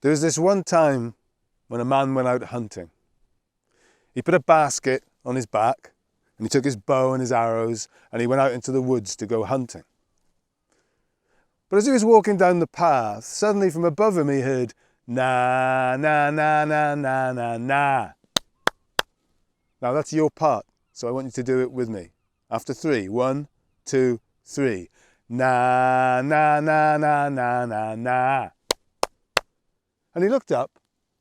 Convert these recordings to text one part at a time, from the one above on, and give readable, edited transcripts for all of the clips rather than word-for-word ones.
There was this one time when a man went out hunting. He put a basket on his back and he took his bow and his arrows and he went out into the woods to go hunting. But as he was walking down the path, suddenly from above him he heard, na, na, na, na, na, na, na. Now that's your part, so I want you to do it with me. After 3, 1, 2, 3. Na, na, na, na, na, na, na. And he looked up,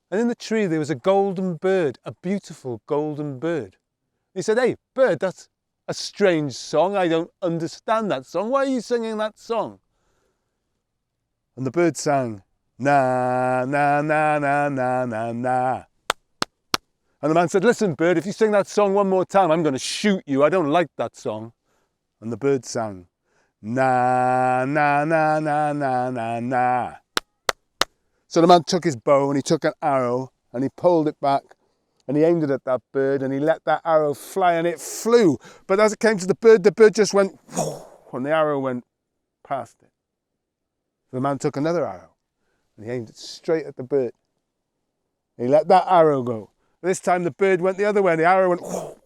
and in the tree there was a golden bird, a beautiful golden bird. He said, "Hey, bird, that's a strange song. I don't understand that song. Why are you singing that song?" And the bird sang, na, na, na, na, na, na, na. And the man said, "Listen, bird, if you sing that song one more time, I'm going to shoot you. I don't like that song." And the bird sang, na, na, na, na, na, na, na. So the man took his bow and he took an arrow and he pulled it back and he aimed it at that bird and he let that arrow fly and it flew. But as it came to the bird just went whoosh, and the arrow went past it. So the man took another arrow and he aimed it straight at the bird. And he let that arrow go. This time the bird went the other way and the arrow went whoosh.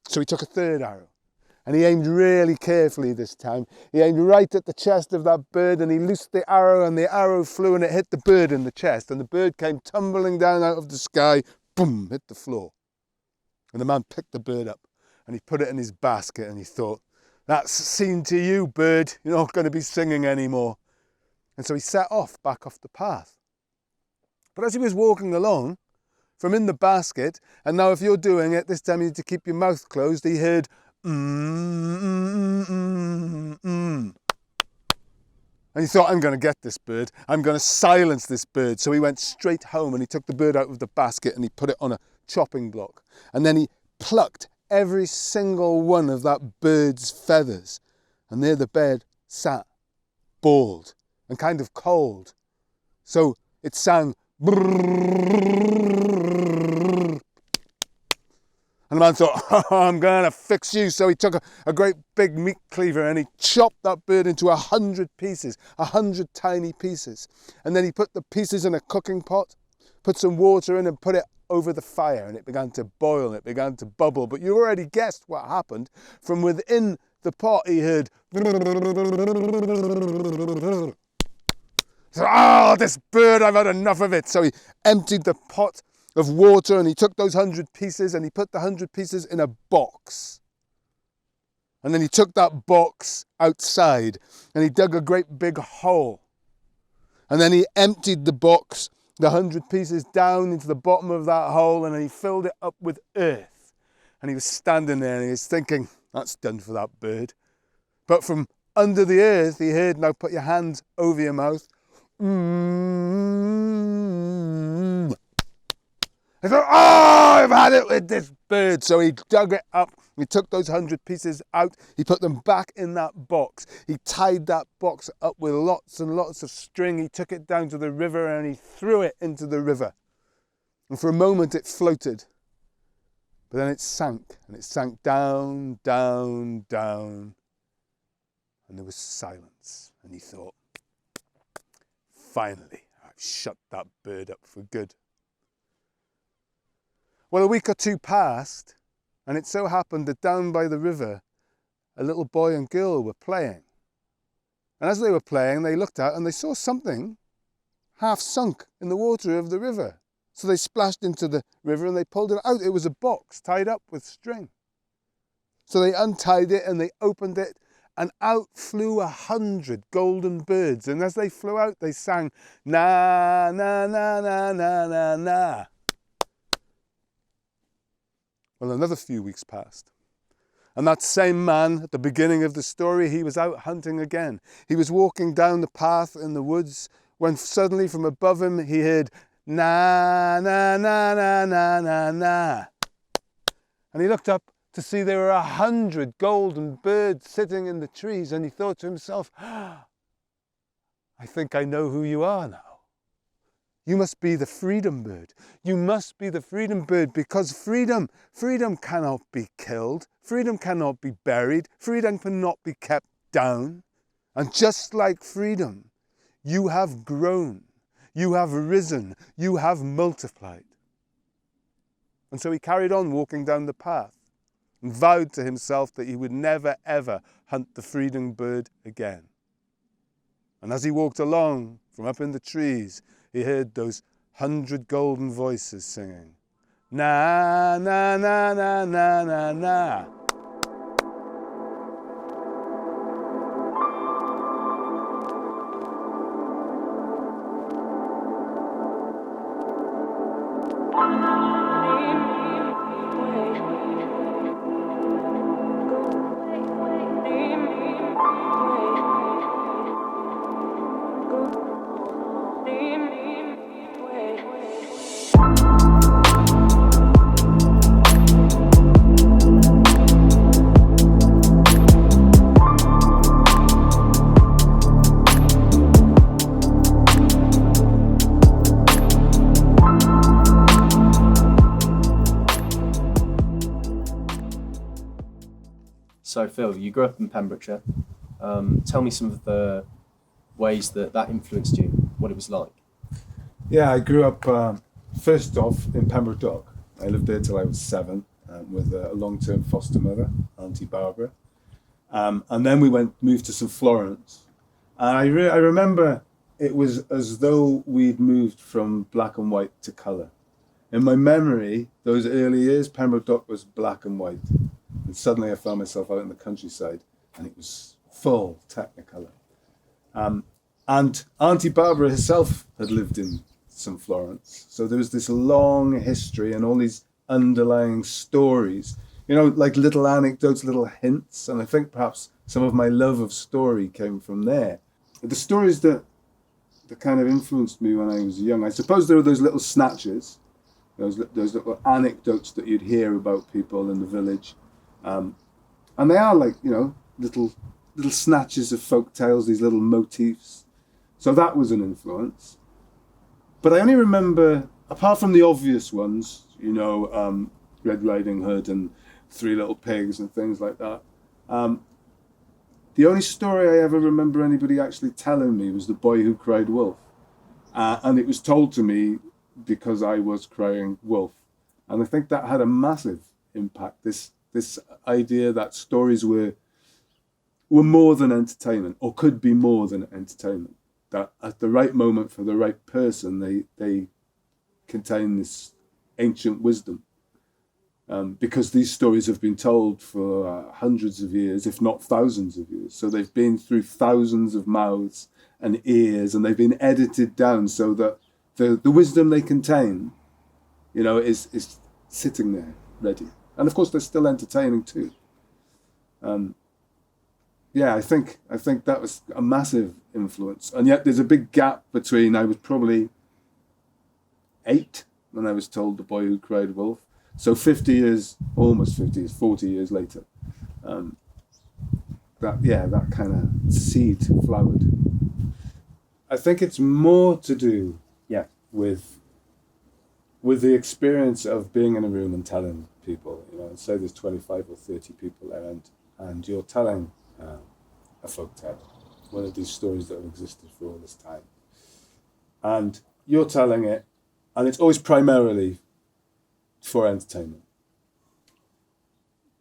So he took a third arrow. And he aimed really carefully this time. He aimed right at the chest of that bird and he loosed the arrow and the arrow flew and it hit the bird in the chest. And the bird came tumbling down out of the sky, boom, hit the floor. And the man picked the bird up and he put it in his basket and he thought, "That's seen to you, bird. You're not going to be singing anymore." And so he set off back off the path. But as he was walking along from in the basket, and now if you're doing it, this time you need to keep your mouth closed, he heard, And he thought, "I'm going to get this bird. I'm going to silence this bird." So he went straight home and he took the bird out of the basket and he put it on a chopping block. And then he plucked every single one of that bird's feathers. And there the bird sat, bald and kind of cold. So it sang, and the man thought, "Oh, I'm going to fix you." So he took a great big meat cleaver and he chopped that bird into 100 pieces, 100 tiny pieces. And then he put the pieces in a cooking pot, put some water in and put it over the fire. And it began to boil and it began to bubble. But you already guessed what happened. From within the pot he heard, so, "Oh, this bird, I've had enough of it." So he emptied the pot of water and he took those 100 pieces and he put the 100 pieces in a box. And then he took that box outside and he dug a great big hole. And then he emptied the box, the 100 pieces, down into the bottom of that hole and then he filled it up with earth. And he was standing there and he was thinking, "That's done for that bird." But from under the earth he heard, "Now put your hands over your mouth." He thought, "Oh, I've had it with this bird." So he dug it up. He took those 100 pieces out. He put them back in that box. He tied that box up with lots and lots of string. He took it down to the river and he threw it into the river. And for a moment it floated. But then it sank. And it sank down, down, down. And there was silence. And he thought, "Finally, I've shut that bird up for good." Well, a week or two passed, and it so happened that down by the river, a little boy and girl were playing. And as they were playing, they looked out and they saw something half sunk in the water of the river. So they splashed into the river and they pulled it out. It was a box tied up with string. So they untied it and they opened it, and out flew 100 golden birds. And as they flew out, they sang, "Na, na, na, na, na, na, na." Well, another few weeks passed. And that same man, at the beginning of the story, he was out hunting again. He was walking down the path in the woods when suddenly from above him he heard, "Na, na, na, na, na, na, na." And he looked up to see there were 100 golden birds sitting in the trees. And he thought to himself, "I think I know who you are now. You must be the freedom bird. You must be the freedom bird, because freedom cannot be killed. Freedom cannot be buried. Freedom cannot be kept down. And just like freedom, you have grown You have risen. You have multiplied. And so he carried on walking down the path and vowed to himself that he would never, ever hunt the freedom bird again. And as he walked along from up in the trees, he heard those 100 golden voices singing, na, na, na, na, na, na, na. So Phil, you grew up in Pembrokeshire. Tell me some of the ways that influenced you, what it was like. Yeah, I grew up first off in Pembroke Dock. I lived there till I was 7 with a long-term foster mother, Auntie Barbara. And then we moved to St Florence. And I remember it was as though we'd moved from black and white to colour. In my memory, those early years, Pembroke Dock was black and white. And suddenly I found myself out in the countryside and it was full Technicolor. And Auntie Barbara herself had lived in St Florence. So there was this long history and all these underlying stories, you know, like little anecdotes, little hints. And I think perhaps some of my love of story came from there. The stories that kind of influenced me when I was young, I suppose there were those little snatches, those little anecdotes that you'd hear about people in the village. And they are like, you know, little snatches of folk tales, these little motifs. So that was an influence. But I only remember, apart from the obvious ones, you know, Red Riding Hood and Three Little Pigs and things like that. The only story I ever remember anybody actually telling me was The Boy Who Cried Wolf. And it was told to me because I was crying wolf. And I think that had a massive impact. This idea that stories were more than entertainment, or could be more than entertainment. That at the right moment for the right person, they contain this ancient wisdom. Because these stories have been told for hundreds of years, if not thousands of years. So they've been through thousands of mouths and ears, and they've been edited down so that the wisdom they contain, you know, is sitting there ready. And of course, they're still entertaining too. Yeah, I think that was a massive influence. And yet there's a big gap between, I was probably 8 when I was told The Boy Who Cried Wolf. So 40 years later, that kind of seed flowered. I think it's more to do, with the experience of being in a room and telling people, you know, say there's 25 or 30 people there, and you're telling a folk tale, one of these stories that have existed for all this time, and you're telling it, and it's always primarily for entertainment.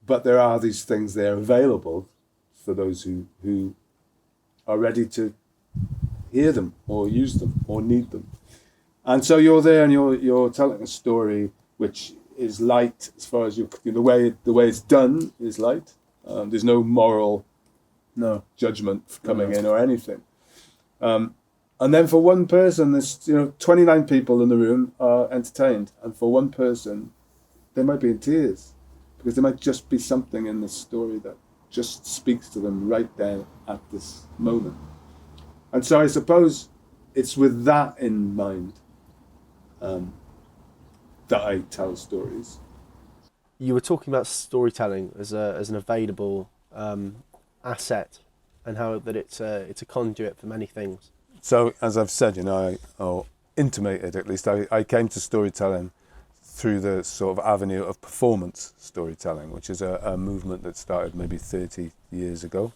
But there are these things there available for those who are ready to hear them or use them or need them. And so you're there and you're telling a story which is light as far as the way it's done is light. There's no moral judgment coming in or anything. And then for one person, there's 29 people in the room are entertained, and for one person, they might be in tears because there might just be something in this story that just speaks to them right there at this moment. And so I suppose it's with that in mind that I tell stories. You were talking about storytelling as an available asset, and how that it's a conduit for many things. So, as I've said, or intimated at least, I came to storytelling through the sort of avenue of performance storytelling, which is a movement that started maybe 30 years ago.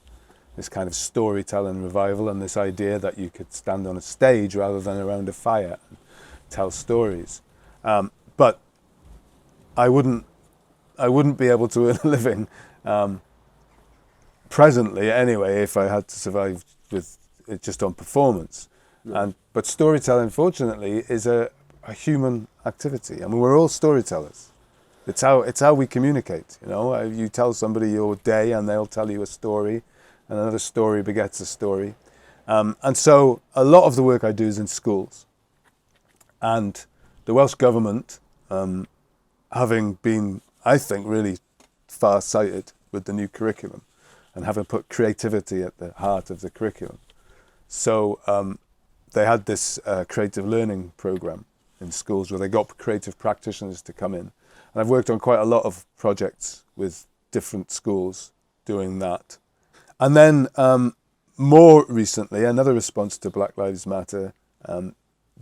this kind of storytelling revival, and this idea that you could stand on a stage rather than around a fire and tell stories. But I wouldn't be able to earn a living presently anyway if I had to survive with it just on performance. But storytelling, fortunately, is a human activity. I mean, we're all storytellers. It's how we communicate. You know, you tell somebody your day, and they'll tell you a story, and another story begets a story. And so a lot of the work I do is in schools. And the Welsh Government, having been, I think, really far-sighted with the new curriculum and having put creativity at the heart of the curriculum. So they had this creative learning program in schools where they got creative practitioners to come in. And I've worked on quite a lot of projects with different schools doing that. And then more recently, another response to Black Lives Matter, the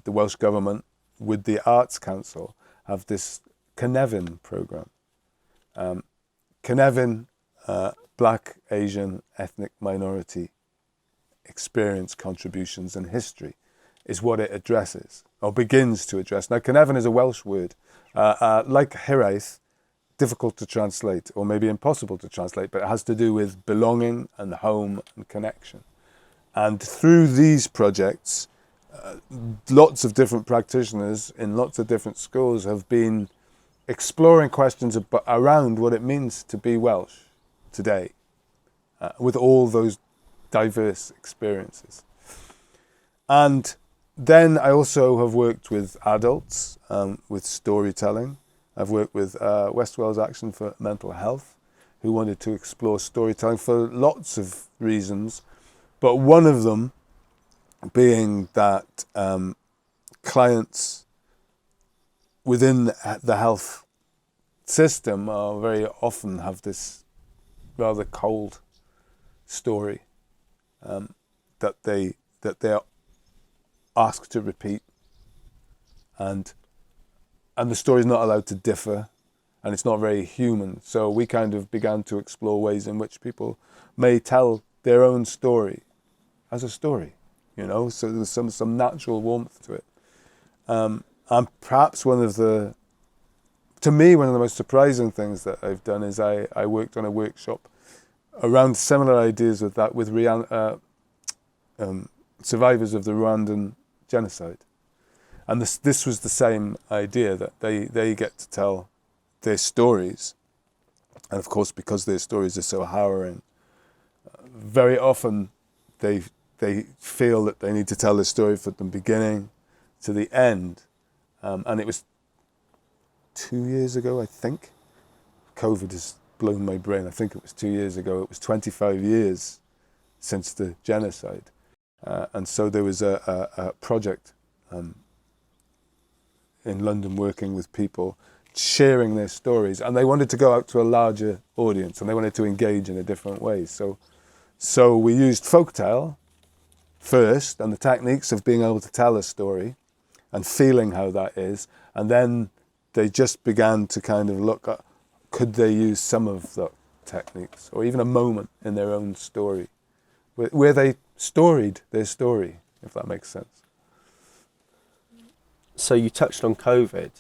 Welsh Government with the Arts Council have this Cynefin programme. Cynefin, Black, Asian, ethnic minority experience, contributions and history is what it addresses, or begins to address. Now, Cynefin is a Welsh word, like hiatus, difficult to translate, or maybe impossible to translate, but it has to do with belonging and home and connection. And through these projects, lots of different practitioners in lots of different schools have been exploring questions around what it means to be Welsh today, with all those diverse experiences. And then I also have worked with adults, with storytelling. I've worked with West Wales Action for Mental Health, who wanted to explore storytelling for lots of reasons, but one of them being that clients within the health system very often have this rather cold story that they are asked to repeat, and the story is not allowed to differ, and it's not very human. So we kind of began to explore ways in which people may tell their own story as a story, you know. So there's some natural warmth to it, and perhaps one of the most surprising things that I've done is I worked on a workshop around similar ideas with that, with survivors of the Rwandan genocide. And this was the same idea, that they get to tell their stories. And of course, because their stories are so harrowing, very often they feel that they need to tell the story from the beginning to the end. And it was 2 years ago, I think. COVID has blown my brain. I think it was 2 years ago. It was 25 years since the genocide. And so there was a project in London working with people, sharing their stories, and they wanted to go out to a larger audience, and they wanted to engage in a different way. So we used folktale first, and the techniques of being able to tell a story and feeling how that is, and then they just began to kind of look at, could they use some of the techniques, or even a moment in their own story, where they storied their story, if that makes sense. So you touched on COVID,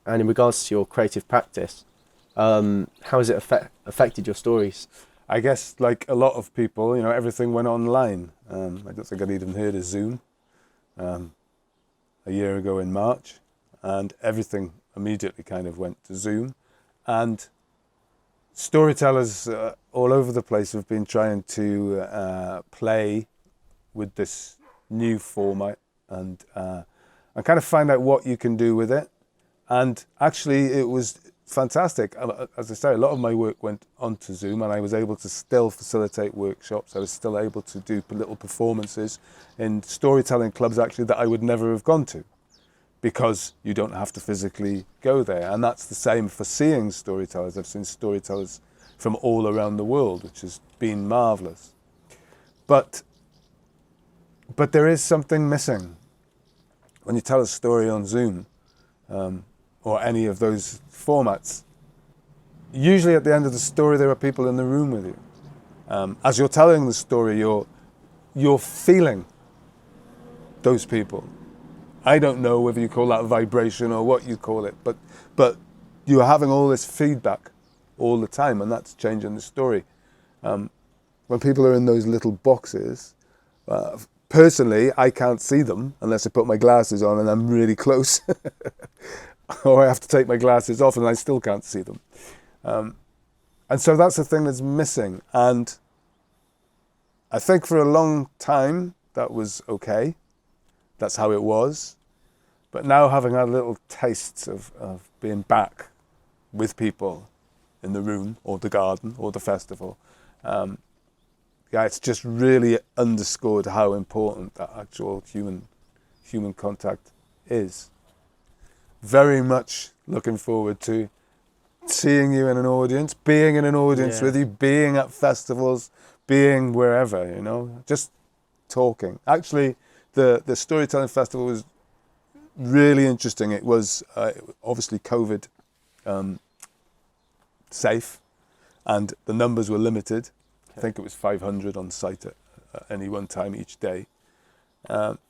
and in regards to your creative practice, how has it affected your stories? I guess, like a lot of people, you know, everything went online. I don't think I'd even heard of Zoom a year ago in March, and everything immediately kind of went to Zoom. And storytellers all over the place have been trying to play with this new format and kind of find out what you can do with it. And actually it was fantastic. As I say, a lot of my work went onto Zoom, and I was able to still facilitate workshops. I was still able to do little performances in storytelling clubs actually that I would never have gone to, because you don't have to physically go there. And that's the same for seeing storytellers. I've seen storytellers from all around the world, which has been marvellous. But there is something missing when you tell a story on Zoom or any of those formats. Usually at the end of the story there are people in the room with you. As you're telling the story, you're feeling those people. I don't know whether you call that vibration or what you call it, but you're having all this feedback all the time, and that's changing the story. When people are in those little boxes, personally, I can't see them unless I put my glasses on and I'm really close. Or I have to take my glasses off and I still can't see them. And so that's the thing that's missing. And I think for a long time, that was okay. That's how it was. But now having had little tastes of being back with people in the room or the garden or the festival, it's just really underscored how important that actual human contact is. Very much looking forward to seeing you in an audience, being in an audience with you, being at festivals, being wherever, just talking. Actually, the Storytelling Festival was really interesting. It was obviously COVID safe, and the numbers were limited. I think it was 500 on site at any one time each day.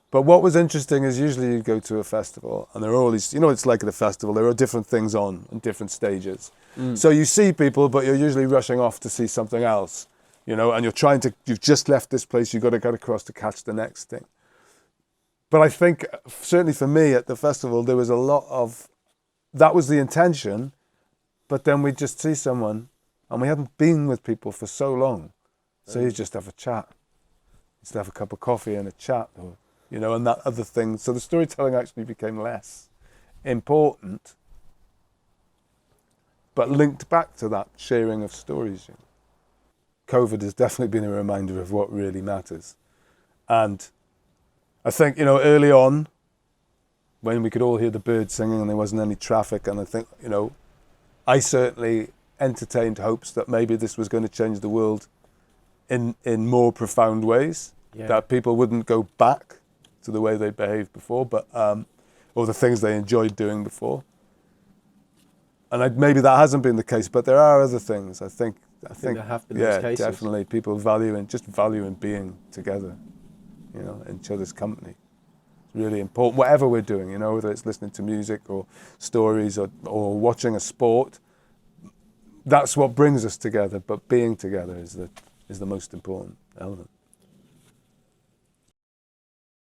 But what was interesting is usually you go to a festival and there are all these, it's like at a festival, there are different things on different stages. So you see people, but you're usually rushing off to see something else, and you've just left this place, you've got to get across to catch the next thing. But I think, certainly for me at the festival, there was a lot of, that was the intention, but then we'd just see someone and we hadn't been with people for so long. So you just have a chat. Just have a cup of coffee and a chat, and that other thing. So the storytelling actually became less important, but linked back to that sharing of stories. COVID has definitely been a reminder of what really matters. And I think, early on, when we could all hear the birds singing and there wasn't any traffic, and I think, I certainly entertained hopes that maybe this was going to change the world in more profound ways, that people wouldn't go back to the way they behaved before, but or the things they enjoyed doing before. And maybe that hasn't been the case, but there are other things. I think there have been those cases. Definitely. People valuing being together, in each other's company. It's really important. Whatever we're doing, whether it's listening to music or stories or watching a sport, that's what brings us together. But being together is the most important element.